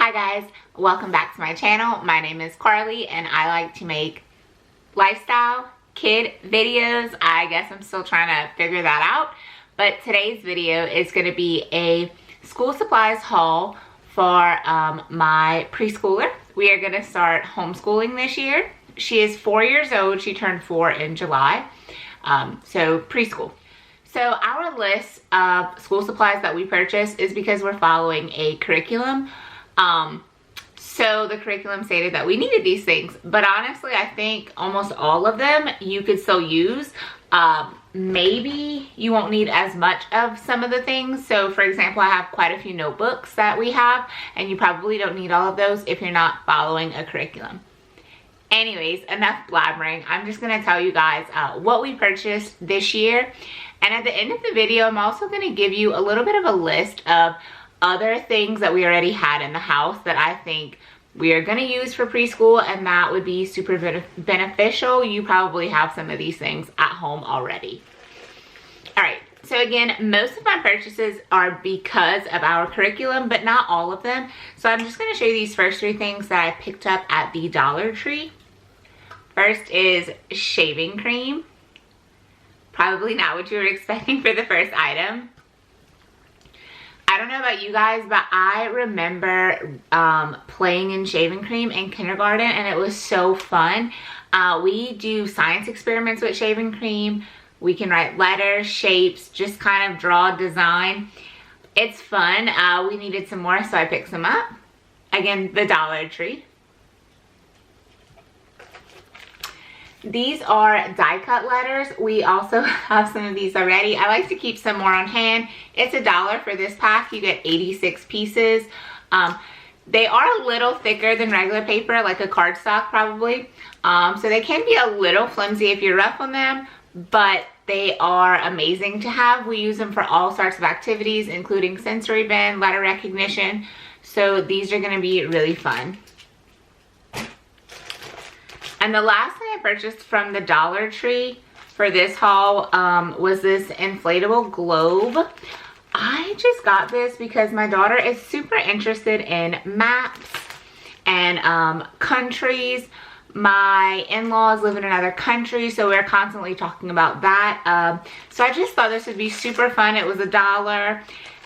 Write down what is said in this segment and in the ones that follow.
Hi guys, welcome back to my channel. My name is Carly and I like to make lifestyle kid videos. I guess I'm still trying to figure that out, but today's video is going to be a school supplies haul for my preschooler. We are going to start homeschooling this year. She is 4 years old. She turned 4 in July, so preschool. So our list of school supplies that we purchased is because we're following a curriculum. So the curriculum stated that we needed these things, but honestly, I think almost all of them you could still use. Maybe you won't need as much of some of the things. So for example, I have quite a few notebooks that we have, and you probably don't need all of those if you're not following a curriculum. Anyways, enough blabbering. I'm just going to tell you guys what we purchased this year. And at the end of the video, I'm also going to give you a little bit of a list of other things that we already had in the house that I think we are going to use for preschool, and that would be super beneficial. You probably have some of these things at home already. All right, so again, most of my purchases are because of our curriculum, but not all of them. So I'm just going to show you these first 3 things that I picked up at the Dollar Tree. First is shaving cream. Probably not what you were expecting for the first item. I don't know about you guys, but I remember playing in shaving cream in kindergarten, and it was so fun. We do science experiments with shaving cream. We can write letters, shapes, just kind of draw, design. It's fun. We needed some more, so I picked some up. Again, the Dollar Tree. These are die cut letters. We also have some of these already. I like to keep some more on hand. It's $1 for this pack. You get 86 pieces. They are a little thicker than regular paper, like a cardstock probably. So they can be a little flimsy if you're rough on them, but they are amazing to have. We use them for all sorts of activities, including sensory bend, letter recognition. So these are going to be really fun. And the last thing I purchased from the Dollar Tree for this haul was this inflatable globe. I just got this because my daughter is super interested in maps and countries. My in-laws live in another country, so we're constantly talking about that. So I just thought this would be super fun. It was $1,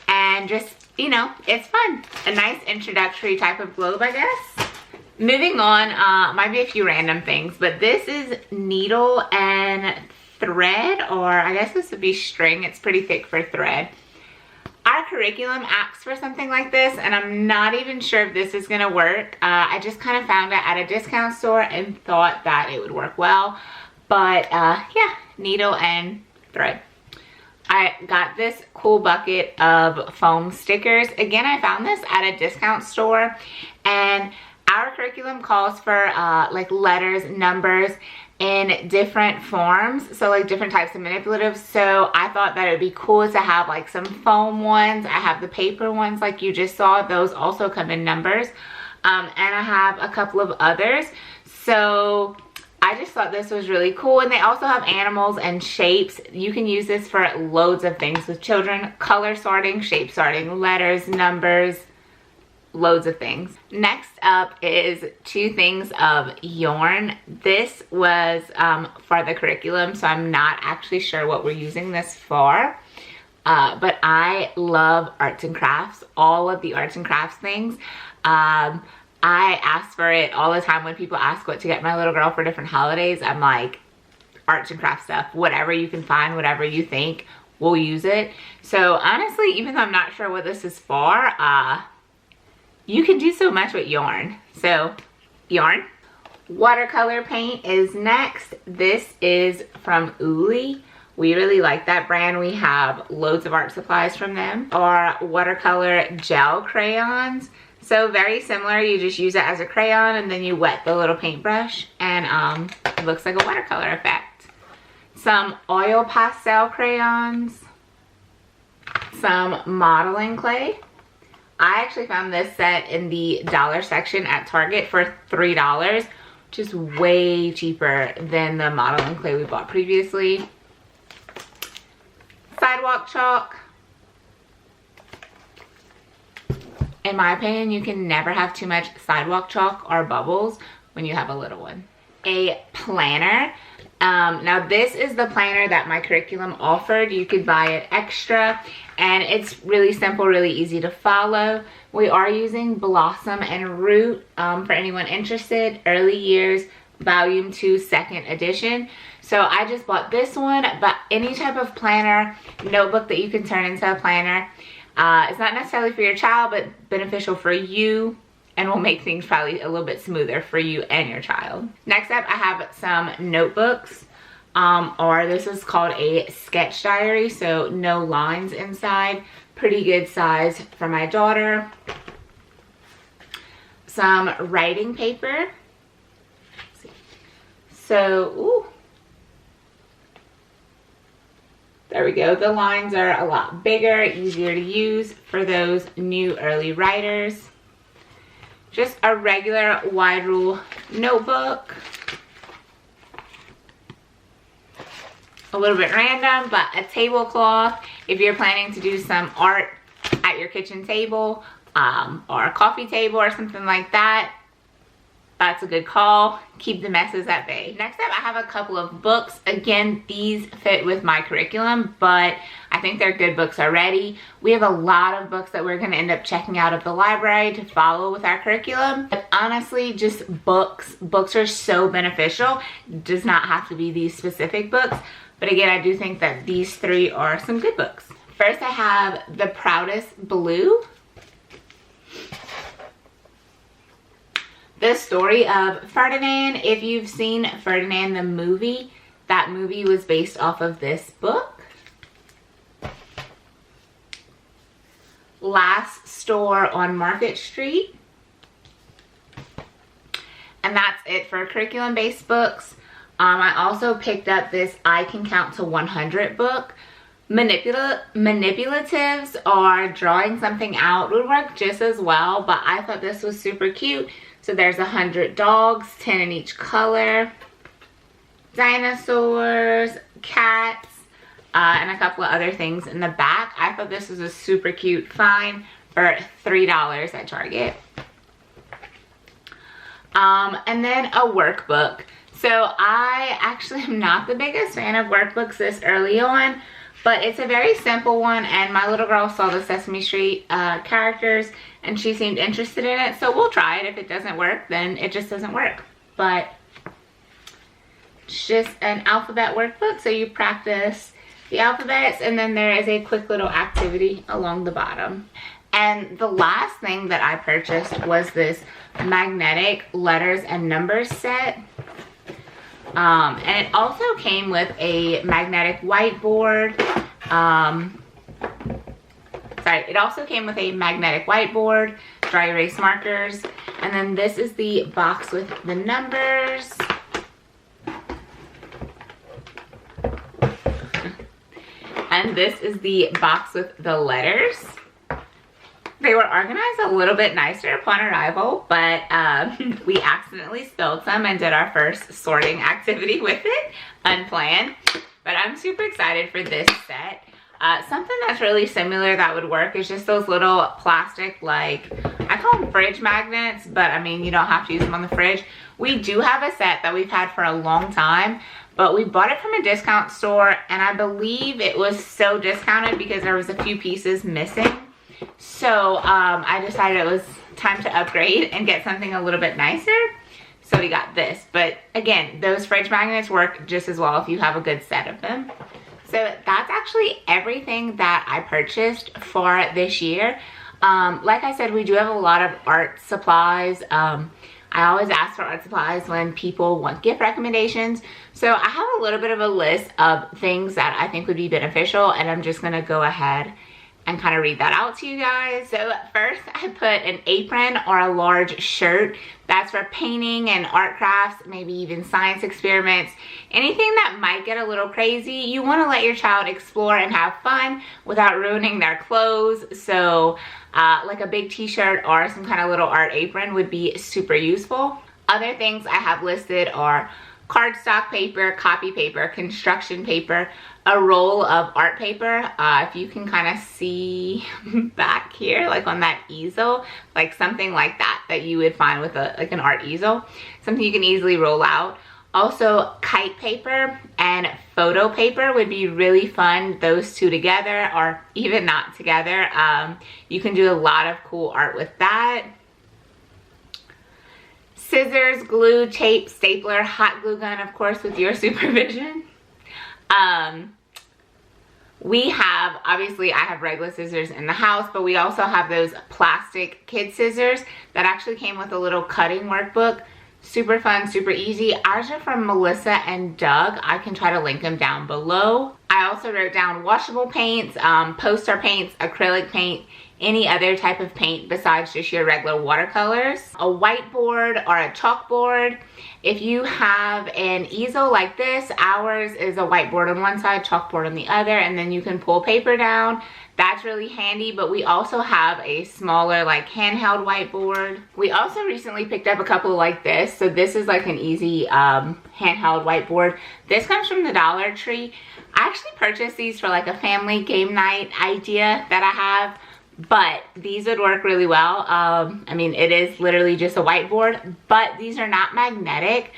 and just, you know, it's fun. A nice introductory type of globe, I guess. Moving on, might be a few random things, but this is needle and thread, or I guess this would be string. It's pretty thick for thread. Our curriculum asks for something like this, and I'm not even sure if this is going to work. I just kind of found it at a discount store and thought that it would work well. But yeah, needle and thread. I got this cool bucket of foam stickers. Again, I found this at a discount store, and our curriculum calls for like letters, numbers in different forms, so like different types of manipulatives. So I thought that it would be cool to have like some foam ones. I have the paper ones like you just saw. Those also come in numbers. And I have a couple of others. So I just thought this was really cool. And they also have animals and shapes. You can use this for loads of things with children. Color sorting, shape sorting, letters, numbers, loads of things. Next up is 2 things of yarn. This was for the curriculum, so I'm not actually sure what we're using this for. But I love arts and crafts, all of the arts and crafts things. I ask for it all the time when people ask what to get my little girl for different holidays. I'm like, arts and craft stuff, whatever you can find, whatever you think, we'll use it. So honestly, even though I'm not sure what this is for, you can do so much with yarn. So, yarn. Watercolor paint is next. This is from Ooly. We really like that brand. We have loads of art supplies from them. Or Watercolor Gel Crayons. So very similar. You just use it as a crayon and then you wet the little paintbrush, and it looks like a watercolor effect. Some oil pastel crayons. Some modeling clay. I actually found this set in the dollar section at Target for $3, which is way cheaper than the modeling clay we bought previously. Sidewalk Chalk. in my opinion, you can never have too much sidewalk chalk or bubbles when you have a little one. A planner. Now this is the planner that my curriculum offered. You could buy it extra, and it's really simple, really easy to follow. We are using Blossom and Root for anyone interested. Early Years Volume 2 second edition. So I just bought this one, but any type of planner, notebook that you can turn into a planner. It's not necessarily for your child, but beneficial for you, and will make things probably a little bit smoother for you and your child. Next up, I have some notebooks, or this is called a sketch diary, so no lines inside. Pretty good size for my daughter. Some writing paper. Let's see. So, ooh. There we go. The lines are a lot bigger, easier to use for those new early writers. Just a regular wide rule notebook. A little bit random, but a tablecloth. If you're planning to do some art at your kitchen table or a coffee table or something like that, that's a good call. Keep the messes at bay. Next up, I have a couple of books. Again, these fit with my curriculum, but I think they're good books already. We have a lot of books that we're gonna end up checking out of the library to follow with our curriculum. But honestly, just books. Books are so beneficial. It does not have to be these specific books. But again, I do think that these three are some good books. First, I have The Proudest Blue. The story of Ferdinand. If you've seen Ferdinand the movie, that movie was based off of this book. Last Store on Market Street. And that's it for curriculum-based books. I also picked up this I Can Count to 100 book. Manipulatives or drawing something out would work just as well, but I thought this was super cute. So there's 100 dogs, 10 in each color, dinosaurs, cats, and a couple of other things in the back. I thought this was a super cute find for $3 at Target. And then a workbook. So I actually am not the biggest fan of workbooks this early on, but it's a very simple one, and my little girl saw the Sesame Street characters and she seemed interested in it, so we'll try it. If it doesn't work, then it just doesn't work. But it's just an alphabet workbook, so you practice the alphabets, and then there is a quick little activity along the bottom. And the last thing that I purchased was this magnetic letters and numbers set. And it also came with a magnetic whiteboard. It also came with a magnetic whiteboard, dry erase markers, and then this is the box with the numbers. And this is the box with the letters. They were organized a little bit nicer upon arrival, but we accidentally spilled some and did our first sorting activity with it, unplanned. But I'm super excited for this set. Something that's really similar that would work is just those little plastic, like, I call them fridge magnets, but I mean, you don't have to use them on the fridge. We do have a set that we've had for a long time, but we bought it from a discount store, and I believe it was so discounted because there was a few pieces missing. So I decided it was time to upgrade and get something a little bit nicer. So we got this. But again, those fridge magnets work just as well if you have a good set of them. So that's actually everything that I purchased for this year. Like I said, we do have a lot of art supplies. I always ask for art supplies when people want gift recommendations. So I have a little bit of a list of things that I think would be beneficial, and I'm just gonna go ahead and kind of read that out to you guys. So first, I put an apron or a large shirt. That's for painting and art crafts, maybe even science experiments. Anything that might get a little crazy. You want to let your child explore and have fun without ruining their clothes. So like a big t-shirt or some kind of little art apron would be super useful. Other things I have listed are cardstock paper, copy paper, construction paper, a roll of art paper. If you can kind of see back here, like on that easel, like something like that you would find with like an art easel, something you can easily roll out. Also, kite paper and photo paper would be really fun, those two together, or even not together. You can do a lot of cool art with that. Scissors, glue, tape, stapler, hot glue gun, of course, with your supervision. We have, obviously I have regular scissors in the house, but we also have those plastic kid scissors that actually came with a little cutting workbook. Super fun, super easy. Ours are from Melissa and Doug. I can try to link them down below. I also wrote down washable paints, poster paints, acrylic paint, any other type of paint besides just your regular watercolors. A whiteboard or a chalkboard. If you have an easel like this, ours is a whiteboard on one side, chalkboard on the other, and then you can pull paper down. That's really handy, but we also have a smaller like handheld whiteboard. We also recently picked up a couple like this. So this is like an easy handheld whiteboard. This comes from the Dollar Tree. I actually purchased these for like a family game night idea that I have, but these would work really well. I mean, it is literally just a whiteboard, but these are not magnetic.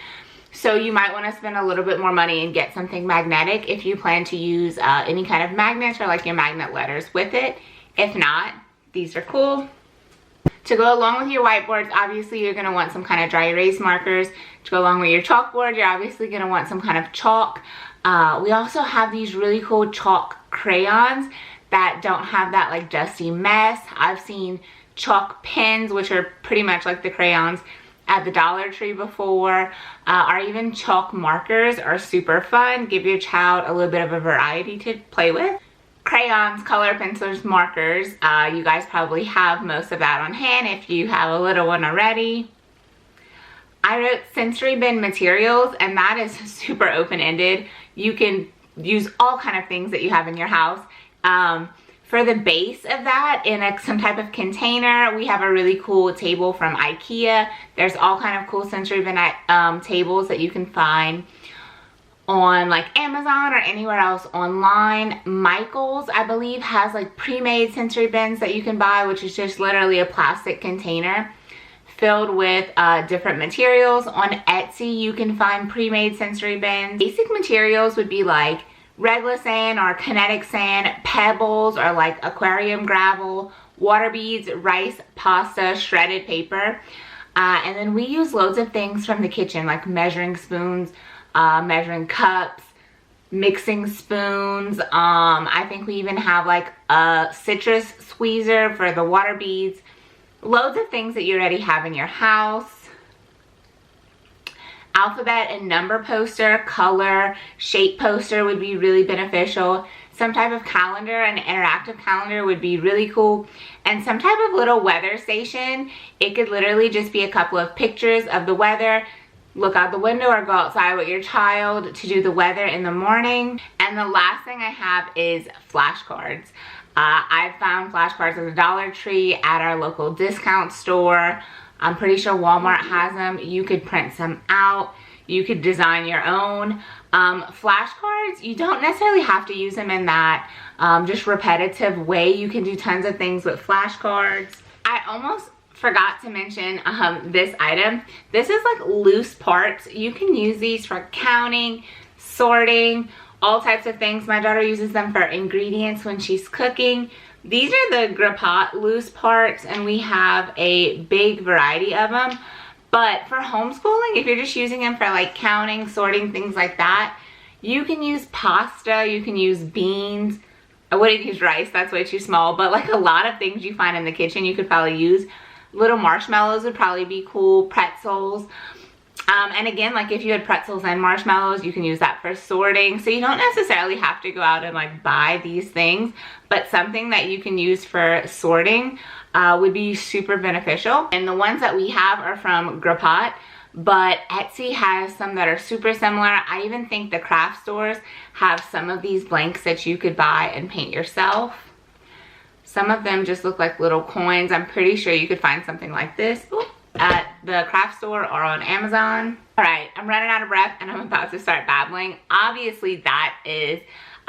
So you might want to spend a little bit more money and get something magnetic if you plan to use any kind of magnets or like your magnet letters with it. If not, these are cool. To go along with your whiteboards, obviously you're going to want some kind of dry erase markers. To go along with your chalkboard, you're obviously going to want some kind of chalk. We also have these really cool chalk crayons that don't have that like dusty mess. I've seen chalk pens, which are pretty much like the crayons at the Dollar Tree before, or even chalk markers are super fun. Give your child a little bit of a variety to play with. Crayons, color pencils, markers. You guys probably have most of that on hand if you have a little one already. I wrote sensory bin materials, and that is super open-ended. You can use all kind of things that you have in your house. For the base of that, in some type of container, we have a really cool table from IKEA. There's all kind of cool sensory bin tables that you can find on like Amazon or anywhere else online. Michael's, I believe, has like pre-made sensory bins that you can buy, which is just literally a plastic container filled with different materials. On Etsy, you can find pre-made sensory bins. Basic materials would be like regular sand or kinetic sand, pebbles or like aquarium gravel, water beads, rice, pasta, shredded paper. And then we use loads of things from the kitchen, like measuring spoons, measuring cups, mixing spoons. I think we even have like a citrus squeezer for the water beads. Loads of things that you already have in your house. Alphabet and number poster, color, shape poster would be really beneficial. Some type of calendar, an interactive calendar would be really cool. And some type of little weather station. It could literally just be a couple of pictures of the weather. Look out the window or go outside with your child to do the weather in the morning. And the last thing I have is flashcards. I found flashcards at the Dollar Tree, at our local discount store. I'm pretty sure Walmart has them. You could print some out. You could design your own. Flashcards, you don't necessarily have to use them in that just repetitive way. You can do tons of things with flashcards. I almost forgot to mention this item. This is like loose parts. You can use these for counting, sorting, all types of things. My daughter uses them for ingredients when she's cooking. These are the Grappat loose parts, and we have a big variety of them. But for homeschooling, if you're just using them for like counting, sorting, things like that, you can use pasta, you can use beans. I wouldn't use rice, that's way too small, but like a lot of things you find in the kitchen you could probably use. Little marshmallows would probably be cool, pretzels. And again, like if you had pretzels and marshmallows, you can use that for sorting. So you don't necessarily have to go out and like buy these things, but something that you can use for sorting would be super beneficial. And the ones that we have are from Grappat, but Etsy has some that are super similar. I even think the craft stores have some of these blanks that you could buy and paint yourself. Some of them just look like little coins. I'm pretty sure you could find something like this at the craft store or on Amazon. All right, I'm running out of breath and I'm about to start babbling. Obviously that is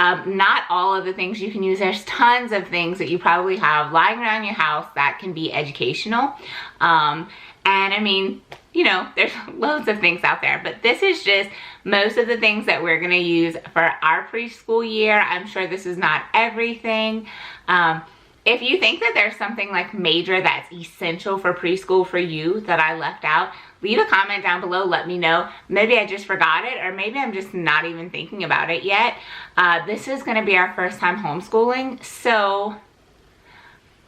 Not all of the things you can use. There's tons of things that you probably have lying around your house that can be educational. And I mean, you know, there's loads of things out there, but this is just most of the things that we're gonna use for our preschool year. I'm sure this is not everything. If you think that there's something like major that's essential for preschool for you that I left out, leave a comment down below, let me know. Maybe I just forgot it, or maybe I'm just not even thinking about it yet. This is gonna be our first time homeschooling, so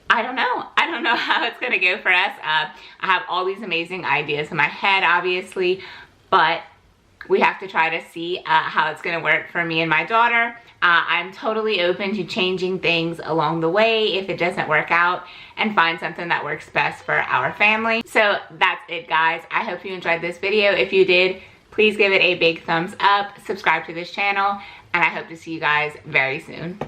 I don't know. I don't know how it's gonna go for us. I have all these amazing ideas in my head, obviously, but we have to try to see how it's gonna work for me and my daughter. I'm totally open to changing things along the way if it doesn't work out, and find something that works best for our family. So that's it, guys. I hope you enjoyed this video. If you did, please give it a big thumbs up, subscribe to this channel, and I hope to see you guys very soon.